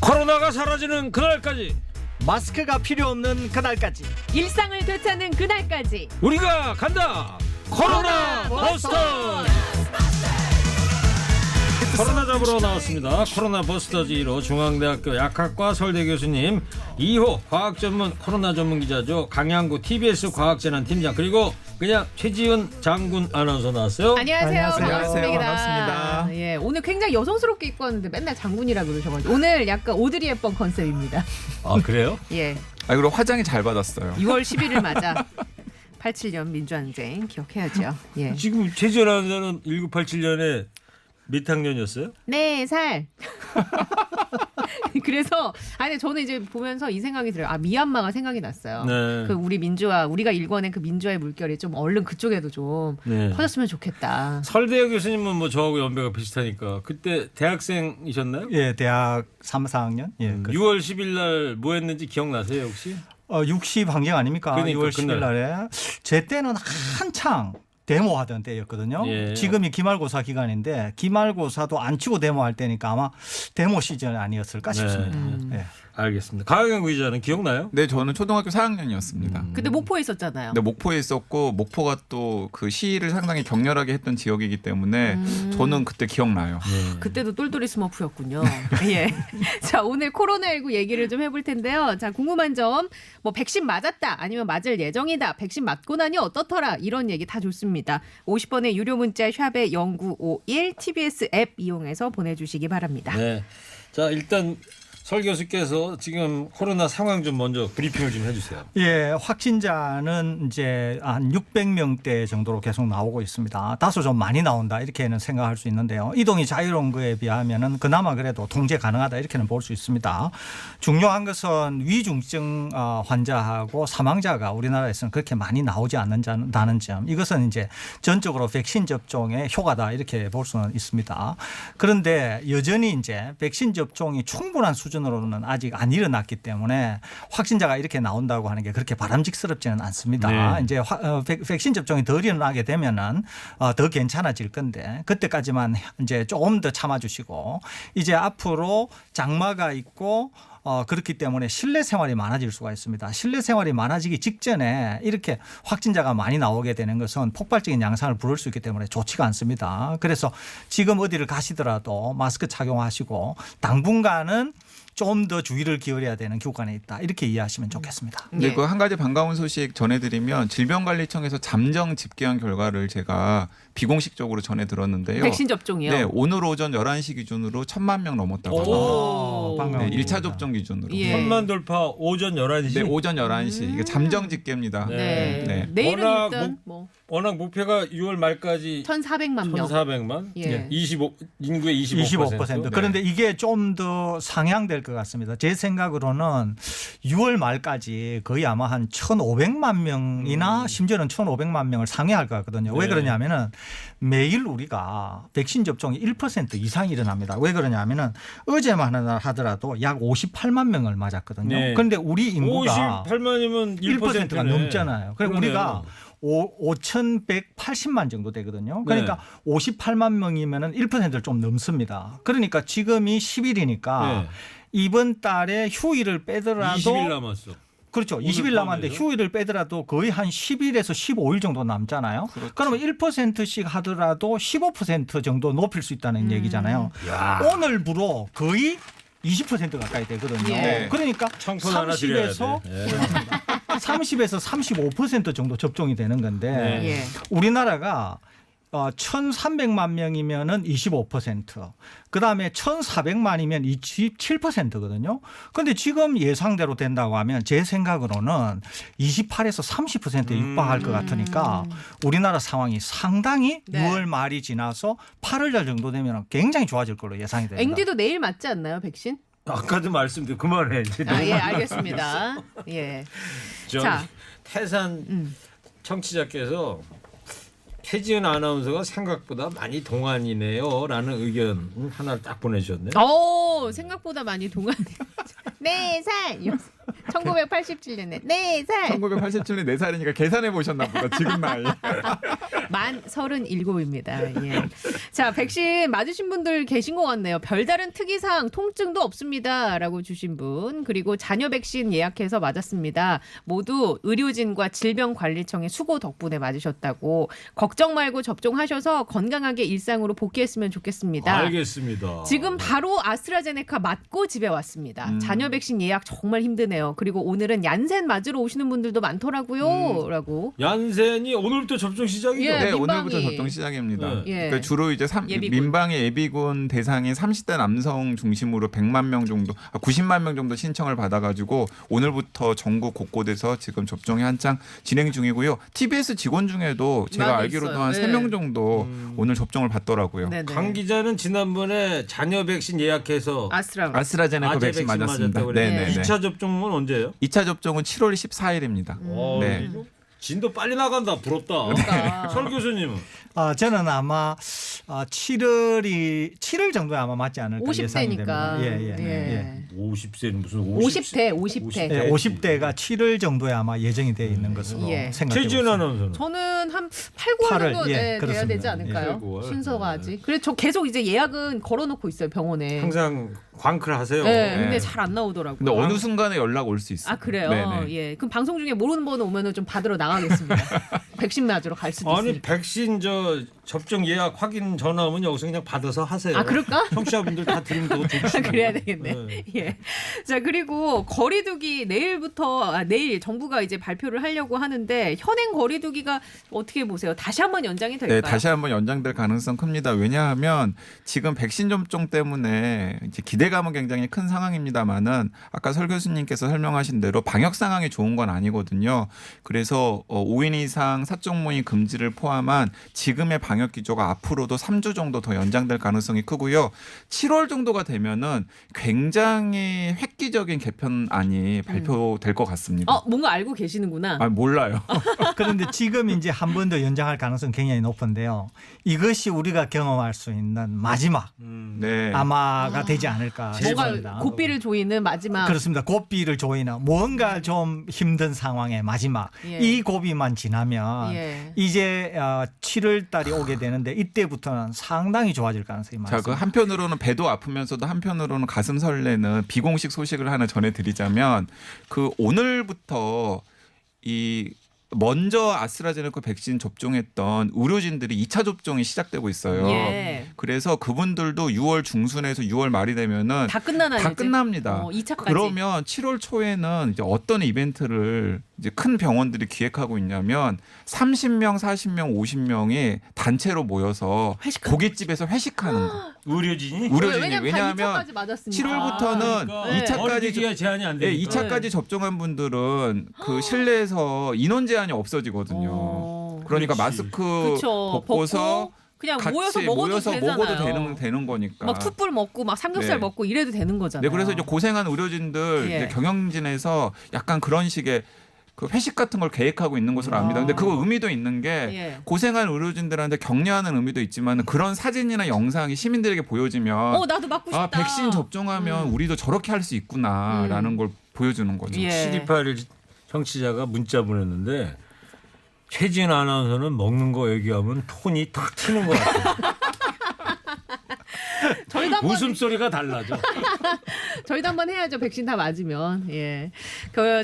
코로나가 사라지는 그날까지, 마스크가 필요 없는 그날까지, 일상을 되찾는 그날까지 우리가 간다. 코로나 버스터즈. 코로나 잡으러 나왔습니다. 코로나 버스터즈 1호 중앙대학교 약학과 서울대 교수님, 2호 과학전문 코로나 전문 기자죠. 강양구 TBS 과학재난팀장, 그리고 그냥 최지은 장군 아나운서 나왔어요. 안녕하세요. 안녕하세요. 반갑습니다. 예, 오늘 굉장히 여성스럽게 입고 왔는데 맨날 장군이라고 그러셔가지고 오늘 약간 오드리 헵번 컨셉입니다. 아, 그래요? 예, 그리고 화장이 잘 받았어요. 6월 10일을 맞아 87년 민주항쟁 기억해야죠. 예, 지금 최지은 아나운서는 1987년에 몇 학년이었어요? 4살. 그래서 아니 저는 이제 보면서 이 생각이 들어요. 아, 미얀마가 생각이 났어요. 네. 그 우리 민주화, 우리가 일궈낸 그 민주화의 물결이 좀 얼른 그쪽에도 좀 네. 퍼졌으면 좋겠다. 서울대 교수님은 뭐 저하고 연배가 비슷하니까 그때 대학생이셨나요? 예, 대학 3, 4학년. 예, 6월 10일 날 뭐 했는지 기억나세요 혹시? 60 항쟁 아닙니까? 그러니까, 6월 10일 그날. 날에 제 때는 한창 데모하던 때였거든요. 예. 지금이 기말고사 기간인데 기말고사도 안 치고 데모할 때니까 아마 데모 시즌 아니었을까 싶습니다. 예. 알겠습니다. 강양구 기자는 기억나요? 네, 저는 초등학교 4학년이었습니다. 그때 목포에 있었잖아요. 네, 목포에 있었고 목포가 또 그 시위를 상당히 격렬하게 했던 지역이기 때문에 저는 그때 기억나요. 그때도 똘똘이 스머프였군요. 예. 자, 오늘 코로나19 얘기를 좀 해볼 텐데요. 자, 궁금한 점, 뭐 백신 맞았다, 아니면 맞을 예정이다, 백신 맞고 나니 어떻더라, 이런 얘기 다 좋습니다. 50번의 유료 문자 샵에 0951 TBS 앱 이용해서 보내주시기 바랍니다. 네. 자, 일단 설 교수께서 지금 코로나 상황 좀 먼저 브리핑을 좀 해주세요. 예, 확진자는 이제 한 600명대 정도로 계속 나오고 있습니다. 다소 좀 많이 나온다 이렇게는 생각할 수 있는데요. 이동이 자유로운 거에 비하면은 그나마 그래도 통제 가능하다 이렇게는 볼 수 있습니다. 중요한 것은 위중증 환자하고 사망자가 우리나라에서는 그렇게 많이 나오지 않는다는 점. 이것은 이제 전적으로 백신 접종의 효과다 이렇게 볼 수는 있습니다. 그런데 여전히 이제 백신 접종이 충분한 수준으로는 아직 안 일어났기 때문에 확진자가 이렇게 나온다고 하는 게 그렇게 바람직스럽지는 않습니다. 네. 이제 백신 접종이 덜 일어나게 되면은 더 괜찮아질 건데 그때까지만 이제 조금 더 참아주시고 이제 앞으로 장마가 있고 그렇기 때문에 실내 생활이 많아질 수가 있습니다. 실내 생활이 많아지기 직전에 이렇게 확진자가 많이 나오게 되는 것은 폭발적인 양상을 부를 수 있기 때문에 좋지가 않습니다. 그래서 지금 어디를 가시더라도 마스크 착용하시고 당분간은 좀 더 주의를 기울여야 되는 교관에 있다. 이렇게 이해하시면 좋겠습니다. 근데 예. 그 한 가지 반가운 소식 전해드리면 질병관리청에서 잠정 집계한 결과를 제가 비공식적으로 전해 들었는데요. 백신 접종이요? 네, 오늘 오전 11시 기준으로 1,000만 명 넘었다고 합니다. 오. 반가워요. 네, 1차 접종 기준으로. 예. 1000만 돌파 오전 11시. 네, 오전 11시. 이게 잠정 집계입니다. 네. 네. 내일은 워낙 일단 뭐 워낙 목표가 6월 말까지 1,400만 명. 1,400만. 예. 25 인구의 25%. 네. 그런데 이게 좀 더 상향될 것 같습니다. 제 생각으로는 6월 말까지 거의 아마 한 1,500만 명이나 심지어는 1,500만 명을 상회할 것 같거든요. 왜 네. 그러냐면은 매일 우리가 백신 접종이 1% 이상 일어납니다. 왜 그러냐면은 어제만 하더라도 약 58만 명을 맞았거든요. 네. 그런데 우리 인구가 58만이면 1%가 넘잖아요. 그러니까 그러네요. 우리가 5,180만 정도 되거든요. 그러니까 58만 명이면은 1%를 좀 넘습니다. 그러니까 지금이 10일이니까 네. 이번 달에 휴일을 빼더라도 20일 남았어. 그렇죠. 오늘 20일 남았는데 포함해서? 휴일을 빼더라도 거의 한 10일에서 15일 정도 남잖아요. 그러면 1%씩 하더라도 15% 정도 높일 수 있다는 얘기잖아요. 야. 오늘부로 거의 20% 가까이 되거든요. 예. 그러니까 청폰 하나 드려야 30에서 돼. 예. 30에서 35% 정도 접종이 되는 건데 네. 예. 우리나라가 1,300만 명이면은 25%, 그다음에 1,400만이면 27%거든요. 그런데 지금 예상대로 된다고 하면 제 생각으로는 28에서 30%에 육박할 것 같으니까 우리나라 상황이 상당히 네. 6월 말이 지나서 8월 달 정도 되면 굉장히 좋아질 걸로 예상이 됩니다. 앵디도 내일 맞지 않나요, 백신? 아까도 말씀드려 그만해. 이제 아, 예, 너무 알겠습니다. 예. 저 자. 태산 청취자께서 최지은 아나운서가 생각보다 많이 동안이네요라는 의견 하나를 딱 보내주셨네요. 오, 생각보다 많이 동안이요. 4살. 1987년에 4살. 1987년 4살이니까 계산해 보셨나 보다. 지금 나이. 만 37입니다. 예. 자, 백신 맞으신 분들 계신 것 같네요. 별다른 특이사항, 통증도 없습니다라고 주신 분. 그리고 자녀 백신 예약해서 맞았습니다. 모두 의료진과 질병관리청의 수고 덕분에 맞으셨다고. 걱정 말고 접종하셔서 건강하게 일상으로 복귀했으면 좋겠습니다. 알겠습니다. 지금 바로 아스트라제네카 맞고 집에 왔습니다. 자녀 백신 예약 정말 힘드네요. 그리고 오늘은 얀센 맞으러 오시는 분들도 많더라고요. 라고. 얀센이 오늘부터 접종 시작이죠. 예. 네, 민방위. 오늘부터 접종 시작입니다. 네. 예. 그러니까 주로 이제 예비군. 민방위 예비군 대상인 30대 남성 중심으로 100만 명 정도, 90만 명 정도 신청을 받아가지고 오늘부터 전국 곳곳에서 지금 접종이 한창 진행 중이고요. TBS 직원 중에도 제가 많이 알기로도 있어요. 한 네. 3명 정도 오늘 접종을 받더라고요. 네네. 강 기자는 지난번에 자녀 백신 예약해서 아스트라제네카 아재 백신 맞았습니다. 맞았다고 네네. 그랬는데 2차 접종은 언제예요? 2차 접종은 7월 14일입니다. 네. 진도 빨리 나간다. 부럽다. 그러니까. 설 교수님은 저는 아마 7월 정도에 아마 맞지 않을까 예상이 50대니까. 됩니다. 예. 50세는 무슨 50대. 예, 50대가 7월 정도에 아마 예정이 되어 있는 것으로 예. 생각되고 최지은 있습니다. 아나운서는 저는 한 8, 9월 8월, 정도 예, 돼야 그렇습니다. 되지 않을까요? 예, 8, 9월. 순서가 네. 아직. 그래서 저 계속 이제 예약은 걸어놓고 있어요, 병원에. 항상 광클 하세요. 네, 근데 네. 잘 안 나오더라고요. 근데 어느 순간에 연락 올 수 있어요. 아 그래요? 네네. 예. 그럼 방송 중에 모르는 번호 오면은 좀 받으러 나가겠습니다. 백신 맞으러 갈 수도 아니 있으니까. 백신 접종 예약 확인 전화 오면 여기서 그냥 받아서 하세요. 아 그럴까? 청취자분들 다 드리면 더 좋지. 그래야 되겠네. 예. 자 그리고 거리두기 내일 정부가 이제 발표를 하려고 하는데 현행 거리두기가 어떻게 보세요? 다시 한번 연장이 될까요? 네, 다시 한번 연장될 가능성 큽니다. 왜냐하면 지금 백신 접종 때문에 이제 기대감은 굉장히 큰 상황입니다만은 아까 설 교수님께서 설명하신 대로 방역 상황이 좋은 건 아니거든요. 그래서 5인 이상 사적 모임 금지를 포함한 지금의 방역 기조가 앞으로도 3주 정도 더 연장될 가능성이 크고요. 7월 정도가 되면은 굉장히 획기적인 개편안이 발표될 것 같습니다. 뭔가 알고 계시는구나. 아, 몰라요. 그런데 지금 이제 한 번 더 연장할 가능성 굉장히 높은데요. 이것이 우리가 경험할 수 있는 마지막 네. 아마가 되지 않을까 싶습니다. 뭔가 고삐를 조이는 마지막. 그렇습니다. 고비를 조이는 뭔가 좀 힘든 상황의 마지막. 예. 이 고비만 지나면 예. 이제 7월 달이 오게 되는데 이때부터는 상당히 좋아질 가능성이 자, 많습니다. 그 한편으로는 배도 아프면서도 한편으로는 가슴 설레는 비공식 소식을 하나 전해드리자면 그 오늘부터 먼저 아스트라제네카 백신 접종했던 의료진들이 2차 접종이 시작되고 있어요. 예. 그래서 그분들도 6월 중순에서 6월 말이 되면은 다 끝나나요? 다 이제? 끝납니다. 2차까지. 그러면 7월 초에는 이제 어떤 이벤트를 이제 큰 병원들이 기획하고 있냐면 30명, 40명, 50명이 단체로 모여서 회식하는 고깃집에서 회식하는 거. 의료진이 의료진이 왜냐면 왜냐하면 2차까지 맞았으니까. 7월부터는 네. 2차까지 거리두기가 제한이 안 네, 되니까. 2차까지 접종한 분들은 그 실내에서 인원 제한이 없어지거든요. 그러니까 그렇지. 마스크 그쵸. 벗고서 벗고 그냥 같이 모여서 먹어도 되잖아요. 먹어도 되는 거니까. 막 툭불 먹고 막 삼겹살 네. 먹고 이래도 되는 거잖아요. 네, 그래서 이제 고생한 의료진들 예. 이제 경영진에서 약간 그런 식의 그 회식 같은 걸 계획하고 있는 것으로 압니다. 근데 그거 의미도 있는 게 예. 고생한 의료진들한테 격려하는 의미도 있지만 그런 사진이나 영상이 시민들에게 보여지면 나도 맞고 싶다. 백신 접종하면 우리도 저렇게 할 수 있구나라는 걸 보여주는 거죠. 예. 7281 청취자가 문자 보냈는데 최진 아나운서는 먹는 거 얘기하면 톤이 탁 튀는 것 같아요. 저희도 한번 웃음소리가 달라져. 저희도 한번 해야죠. 백신 다 맞으면. 예.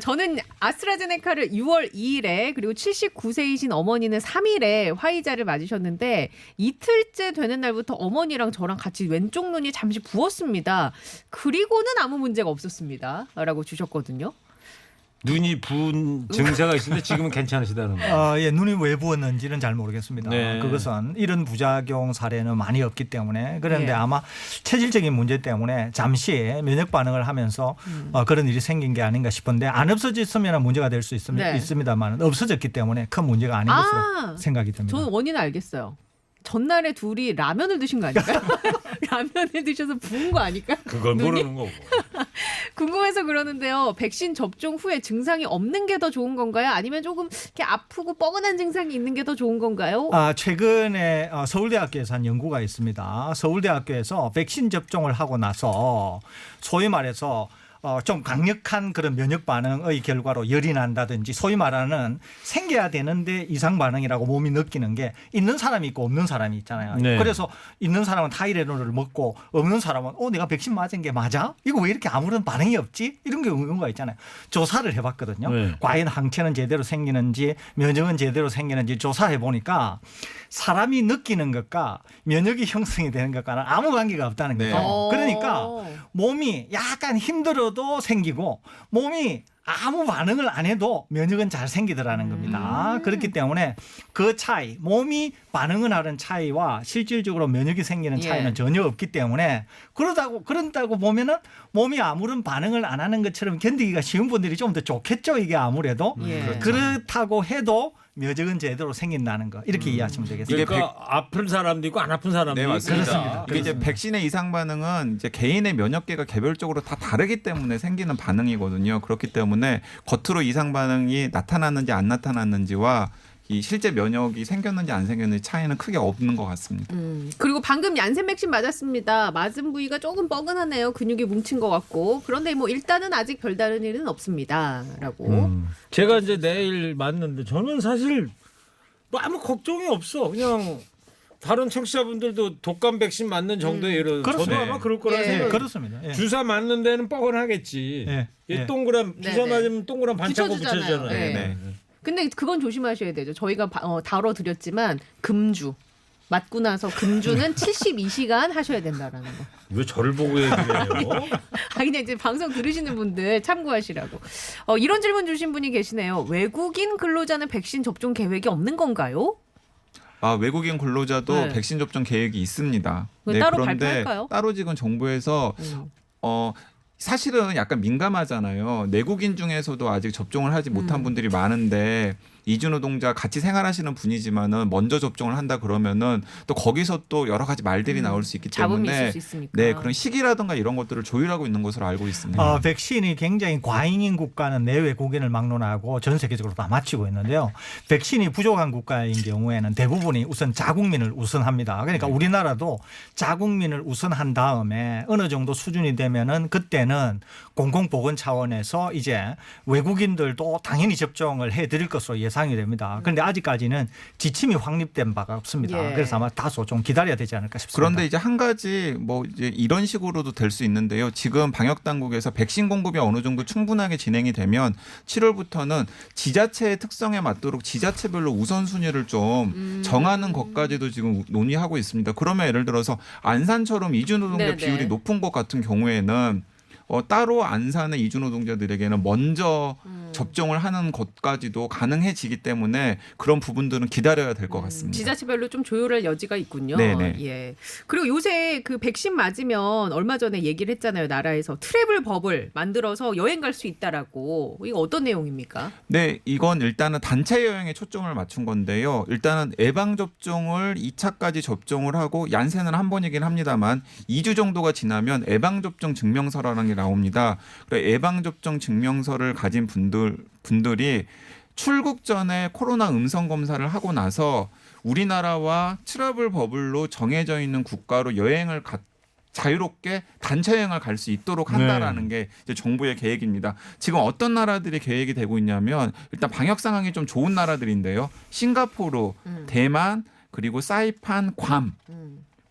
저는 아스트라제네카를 6월 2일에 그리고 79세이신 어머니는 3일에 화이자를 맞으셨는데 이틀째 되는 날부터 어머니랑 저랑 같이 왼쪽 눈이 잠시 부었습니다. 그리고는 아무 문제가 없었습니다. 라고 주셨거든요. 눈이 부은 증세가 있는데 지금은 괜찮으시다는 거예요. 예, 눈이 왜 부었는지는 잘 모르겠습니다. 네. 그것은 이런 부작용 사례는 많이 없기 때문에 그런데 예. 아마 체질적인 문제 때문에 잠시 면역 반응을 하면서 그런 일이 생긴 게 아닌가 싶은데 안 없어졌으면 문제가 될 수 네. 있습니다만 없어졌기 때문에 큰 문제가 아닌 것으로 생각이 듭니다. 저는 원인을 알겠어요. 전날에 둘이 라면을 드신 거 아닐까요? 라면을 드셔서 부은 거 아닐까요? 그걸 눈이? 모르는 거고. 궁금해서 그러는데요. 백신 접종 후에 증상이 없는 게 더 좋은 건가요? 아니면 조금 이렇게 아프고 뻐근한 증상이 있는 게 더 좋은 건가요? 최근에 서울대학교에서 한 연구가 있습니다. 서울대학교에서 백신 접종을 하고 나서 소위 말해서 좀 강력한 그런 면역 반응의 결과로 열이 난다든지 소위 말하는 생겨야 되는데 이상 반응이라고 몸이 느끼는 게 있는 사람이 있고 없는 사람이 있잖아요. 네. 그래서 있는 사람은 타이레놀을 먹고 없는 사람은 내가 백신 맞은 게 맞아? 이거 왜 이렇게 아무런 반응이 없지? 이런 경우가 있잖아요. 조사를 해봤거든요. 네. 과연 항체는 제대로 생기는지 면역은 제대로 생기는지 조사해 보니까 사람이 느끼는 것과 면역이 형성이 되는 것과는 아무 관계가 없다는 거죠. 네. 그러니까 몸이 약간 힘들어도 생기고 몸이 아무 반응을 안 해도 면역은 잘 생기더라는 겁니다. 그렇기 때문에 그 차이, 몸이 반응을 하는 차이와 실질적으로 면역이 생기는 차이는 예. 전혀 없기 때문에 그런다고 보면은 몸이 아무런 반응을 안 하는 것처럼 견디기가 쉬운 분들이 좀 더 좋겠죠. 이게 아무래도 예. 그렇다고 해도 면역은 제대로 생긴다는 거 이렇게 이해하시면 되겠습니다. 그러니까 아픈 사람도 있고 안 아픈 사람도 네, 있고. 맞습니다. 그렇습니다. 이게 이제 백신의 이상 반응은 이제 개인의 면역계가 개별적으로 다 다르기 때문에 생기는 반응이거든요. 그렇기 때문에 겉으로 이상 반응이 나타났는지 안 나타났는지와 이 실제 면역이 생겼는지 안 생겼는지 차이는 크게 없는 것 같습니다. 그리고 방금 얀센 백신 맞았습니다. 맞은 부위가 조금 뻐근하네요. 근육이 뭉친 것 같고. 그런데 뭐 일단은 아직 별다른 일은 없습니다.라고. 제가 이제 내일 맞는데 저는 사실 뭐 아무 걱정이 없어. 그냥 다른 청취자분들도 독감 백신 맞는 정도의 예를 저도 그렇습니다. 아마 그럴 거라 예. 생각. 그렇습니다. 예. 주사 맞는 데는 뻐근하겠지. 예. 이 예. 동그란 주사 네네. 맞으면 동그란 반창고 붙여주잖아요. 붙여주잖아요. 예. 네. 근데 그건 조심하셔야 되죠. 저희가 다뤄드렸지만 금주. 맞고 나서 금주는 72시간 하셔야 된다라는 거. 왜 저를 보고 얘기해요? 그냥 이제 방송 들으시는 분들 참고하시라고. 이런 질문 주신 분이 계시네요. 외국인 근로자는 백신 접종 계획이 없는 건가요? 외국인 근로자도 네. 백신 접종 계획이 있습니다. 그거 따로 그런데 발표할까요? 따로 지금 정부에서 사실은 약간 민감하잖아요. 내국인 중에서도 아직 접종을 하지 못한 분들이 많은데 이주노동자 같이 생활하시는 분이지만은 먼저 접종을 한다 그러면은 또 거기서 또 여러 가지 말들이 나올 수 있기 잡음이 때문에 있을 수 있으니까. 네, 그런 시기라든가 이런 것들을 조율하고 있는 것으로 알고 있습니다. 백신이 굉장히 과잉인 국가는 내외국인을 막론하고 전 세계적으로 다 마치고 있는데요. 백신이 부족한 국가인 경우에는 대부분이 우선 자국민을 우선합니다. 그러니까 우리나라도 자국민을 우선한 다음에 어느 정도 수준이 되면은 그때는 공공보건 차원에서 이제 외국인들도 당연히 접종을 해드릴 것으로 예상이 됩니다. 그런데 아직까지는 지침이 확립된 바가 없습니다. 예. 그래서 아마 다소 좀 기다려야 되지 않을까 싶습니다. 그런데 이제 한 가지 뭐 이제 이런 식으로도 될 수 있는데요. 지금 방역 당국에서 백신 공급이 어느 정도 충분하게 진행이 되면 7월부터는 지자체의 특성에 맞도록 지자체별로 우선순위를 좀 정하는 것까지도 지금 논의하고 있습니다. 그러면 예를 들어서 안산처럼 이주노동자 네네. 비율이 높은 것 같은 경우에는 따로 안산의 이주노동자들에게는 먼저 접종을 하는 것까지도 가능해지기 때문에 그런 부분들은 기다려야 될 것 같습니다. 지자체별로 좀 조율할 여지가 있군요. 네네. 예. 그리고 요새 그 백신 맞으면 얼마 전에 얘기를 했잖아요. 나라에서 트래블 버블 만들어서 여행 갈 수 있다라고. 이거 어떤 내용입니까? 네, 이건 일단은 단체 여행에 초점을 맞춘 건데요. 일단은 예방 접종을 2차까지 접종을 하고 얀센은 한 번이긴 합니다만 2주 정도가 지나면 예방 접종 증명서라는 게 나옵니다. 예방 접종 증명서를 가진 분들이 출국 전에 코로나 음성 검사를 하고 나서 우리나라와 트러블 버블로 정해져 있는 국가로 여행을 자유롭게 단체 여행을 갈 수 있도록 한다라는 게 이제 정부의 계획입니다. 지금 어떤 나라들이 계획이 되고 있냐면 일단 방역 상황이 좀 좋은 나라들인데요. 싱가포르, 대만, 그리고 사이판, 괌.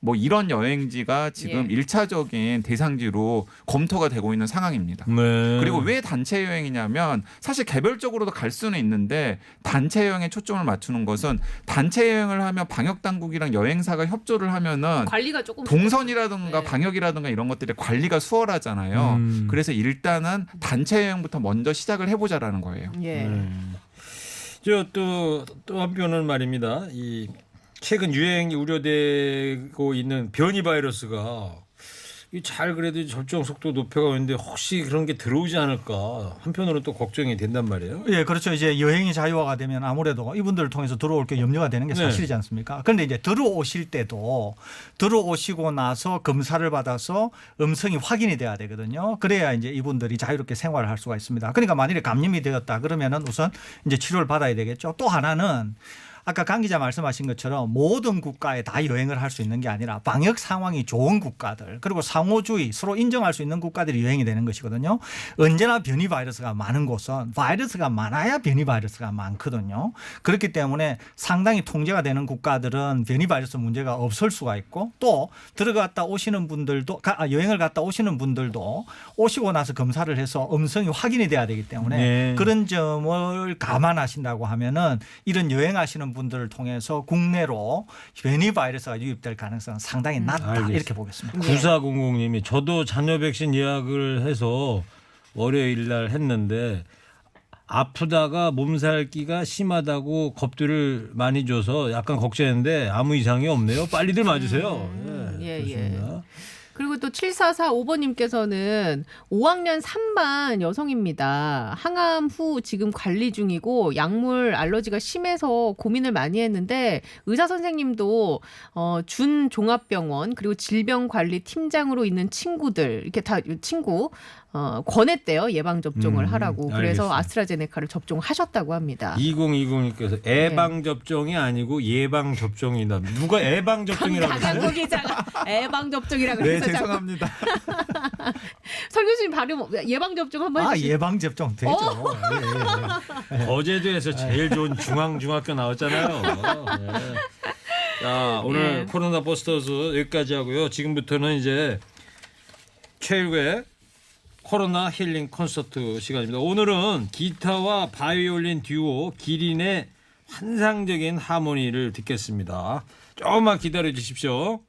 뭐 이런 여행지가 지금 예. 1차적인 대상지로 검토가 되고 있는 상황입니다. 네. 그리고 왜 단체 여행이냐면 사실 개별적으로도 갈 수는 있는데 단체 여행에 초점을 맞추는 것은 단체 여행을 하면 방역 당국이랑 여행사가 협조를 하면은 관리가 조금 동선이라든가 네. 방역이라든가 이런 것들의 관리가 수월하잖아요. 그래서 일단은 단체 여행부터 먼저 시작을 해보자라는 거예요. 예. 또 한편은 말입니다. 이 최근 유행이 우려되고 있는 변이 바이러스가 잘 그래도 접종 속도 높여가고 있는데 혹시 그런 게 들어오지 않을까 한편으로 또 걱정이 된단 말이에요. 예, 그렇죠. 이제 여행이 자유화가 되면 아무래도 이분들을 통해서 들어올 게 염려가 되는 게 사실이지 않습니까? 그런데 이제 들어오실 때도 들어오시고 나서 검사를 받아서 음성이 확인이 돼야 되거든요. 그래야 이제 이분들이 자유롭게 생활을 할 수가 있습니다. 그러니까 만일에 감염이 되었다 그러면은 우선 이제 치료를 받아야 되겠죠. 또 하나는 아까 강 기자 말씀하신 것처럼 모든 국가에 다 여행을 할 수 있는 게 아니라 방역 상황이 좋은 국가들 그리고 상호주의 서로 인정할 수 있는 국가들이 여행이 되는 것이거든요. 언제나 변이 바이러스가 많은 곳은 바이러스가 많아야 변이 바이러스가 많거든요. 그렇기 때문에 상당히 통제가 되는 국가들은 변이 바이러스 문제가 없을 수가 있고 또 들어갔다 오시는 분들도 여행을 갔다 오시는 분들도 오시고 나서 검사를 해서 음성이 확인이 돼야 되기 때문에 네. 그런 점을 감안하신다고 하면은 이런 여행하시는 분들을 통해서 국내로 변이 바이러스가 유입될 가능성은 상당히 낮다 알겠습니다. 이렇게 보겠습니다. 9400님이 저도 자녀 백신 예약을 해서 월요일 날 했는데 아프다가 몸살기가 심하다고 겁들을 많이 줘서 약간 걱정했는데 아무 이상이 없네요. 빨리들 맞으세요. 예, 그렇습니다. 그리고 또 7445번님께서는 5학년 3반 여성입니다. 항암 후 지금 관리 중이고 약물 알러지가 심해서 고민을 많이 했는데 의사 선생님도 준 종합병원 그리고 질병관리팀장으로 있는 친구들 이렇게 다 친구 권했대요. 예방접종을 하라고. 그래서 알겠습니다. 아스트라제네카를 접종하셨다고 합니다. 2020님께서 예방 접종이 아니고 예방 접종이다. 누가 예방 접종이라고 강강구 했어요? 기자가 예방접종이라고 네, 그래서 자꾸 죄송합니다. 설 교수님 발음 예방접종 한번 해주시죠. 예방 접종 되죠. 예. 거제도에서 제일 좋은 중앙중학교 나왔잖아요. 네. 자, 오늘 네. 코로나 버스터즈 여기까지 하고요. 지금부터는 이제 최일구의 코로나 힐링 콘서트 시간입니다. 오늘은 기타와 바이올린 듀오 기린의 환상적인 하모니를 듣겠습니다. 조금만 기다려 주십시오.